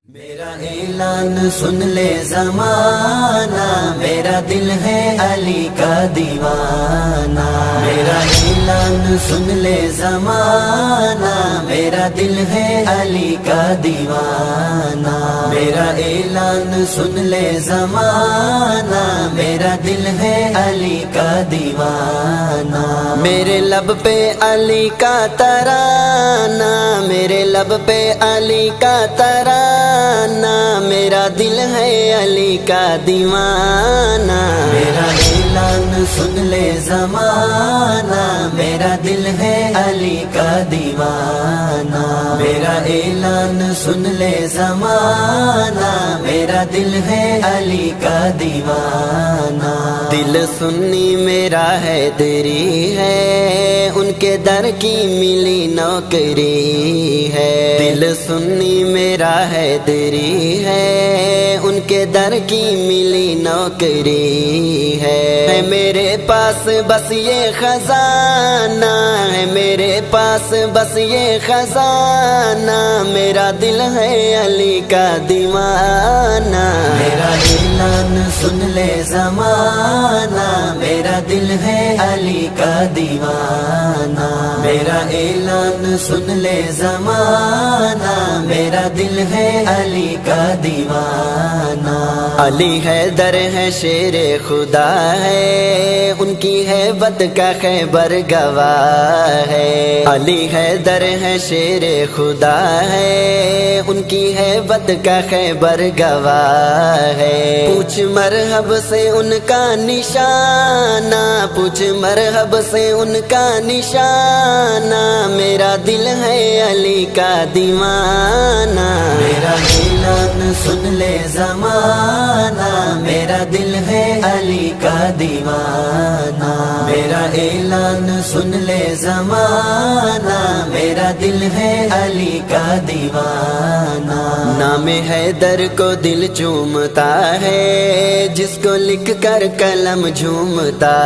میرا اعلان سن لے زمانہ، میرا دل ہے علی کا دیوانہ۔ میرا اعلان سن لے زمانہ، میرا دل ہے علی کا دیوانہ۔ میرا اعلان سن لے زمانہ، میرا دل ہے علی کا دیوانہ۔ میرے لب پہ علی کا ترانہ، میرے لب پہ علی کا ترانہ، میرا دل ہے علی کا دیوانہ۔ میرا اعلان سن لے زمانہ، میرا دل ہے علی کا دیوانہ۔ میرا اعلان سن لے زمانہ، میرا دل ہے علی کا دیوانہ۔ دل سنی میرا حیدری ہے، ان کے در کی ملی نوکری ہے۔ دل سنی میرا حیدری ہے، ان کے در کی ملی نوکری ہے۔ میرے پاس بس یہ خزانہ ہے، میرے پاس بس یہ خزانہ، میرا دل ہے علی کا دیوانہ۔ میرا اعلان سن لے زمانہ، میرا دل ہے علی کا دیوانہ۔ میرا اعلان سن لے زمانہ، میرا دل ہے علی کا دیوانہ۔ علی حیدر ہے شیر خدا ہے، ان کی ہیبت کا خیبر گواہ ہے۔ علی حیدر ہے شیر خدا ہے، ان کی ہیبت کا خیبر گواہ ہے۔ پوچھ مرحب سے ان کا نشانہ، پوچھ مرحب سے ان کا نشانہ، میرا دل ہے علی کا دیوانہ۔ میرا اعلان سن لے زمانہ، میرا دل ہے علی کا دیوانہ۔ میرا اعلان سن لے زمانہ، میرا دل ہے علی کا دیوانہ۔ نام حیدر کو دل چومتا ہے، جس کو لکھ کر قلم جھومتا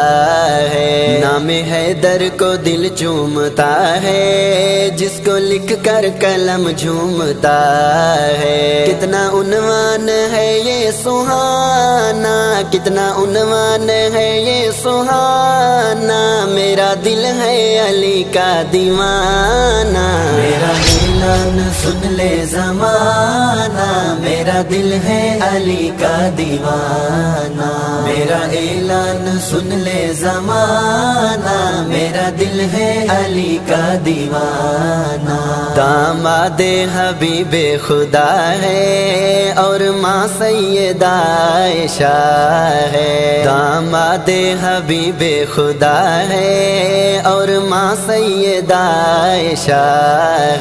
ہے۔ نام حیدر کو دل چومتا ہے، جس کو لکھ کر قلم جھومتا ہے۔ کتنا عنوان ہے یہ سہانا، کتنا عنوان ہے یہ سہانا، میرا دل ہے علی کا دیوانہ۔ میرا اعلان سن لے زمانہ، میرا دل ہے علی کا دیوانہ۔ میرا اعلان سن لے زمانہ، میرا دل ہے علی کا دیوانہ۔ داماد حبیب خدا ہے اور ماں سیدہ عائشہ ہے۔ داماد حبیب خدا ہے اور ماں سیدہ عائشہ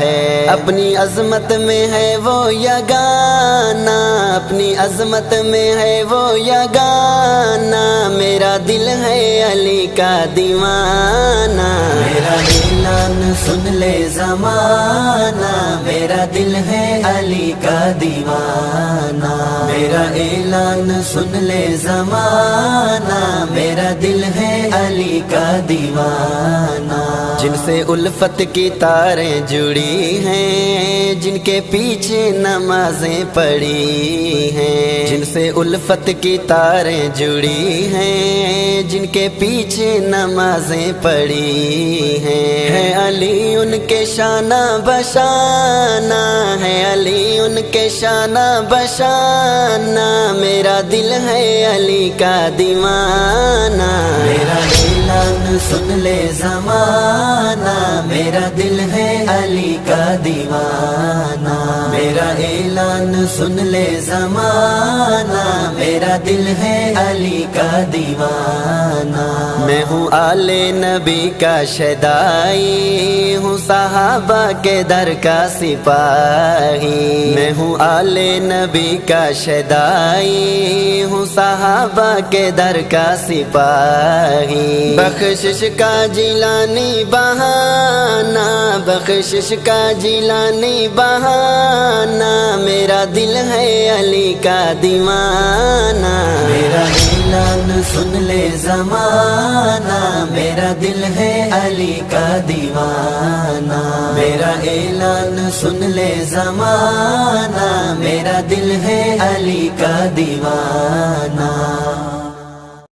ہے۔ اپنی عظمت میں ہے وہ یگانہ، اپنی عظمت میں ہے وہ یگانہ، میرا دل ہے علی کا دیوانہ۔ میرا اعلان سن لے زمانہ، میرا دل ہے علی کا دیوانہ۔ میرا اعلان سن لے زمانہ، میرا دل ہے علی کا دیوانہ۔ جن سے الفت کی تاریں جڑی ہیں، جن کے پیچھے نمازیں پڑھی ہیں، جن سے الفت کی تاریں جڑی ہیں، جن کے پیچھے نمازیں پڑھی ہیں۔ ہے علی ان کے شانہ بشانہ، ہے علی ان کے شانہ بشانہ، میرا دل ہے علی کا دیوانہ۔ میرا اعلان سن لے زمانہ، میرا دل ہے علی کا دیوانہ۔ میرا اعلان سن لے زمانہ، میرا دل ہے علی کا دیوانہ۔ میں ہوں آل نبی کا شیدائی، ہوں صحابہ کے در کا سپاہی۔ میں ہوں آل نبی کا شیدائی، ہوں صحابہ کے در کا سپاہی۔ بخشش کا جیلانی بہانہ، بخشش کا جیلانی بہانہ، میرا دل ہے علی کا دیوانہ۔ میرا اعلان سن لے زمانہ، میرا دل ہے علی کا دیوانہ، میرا اعلان سن لے زمانہ، میرا دل ہے علی کا دیوانہ۔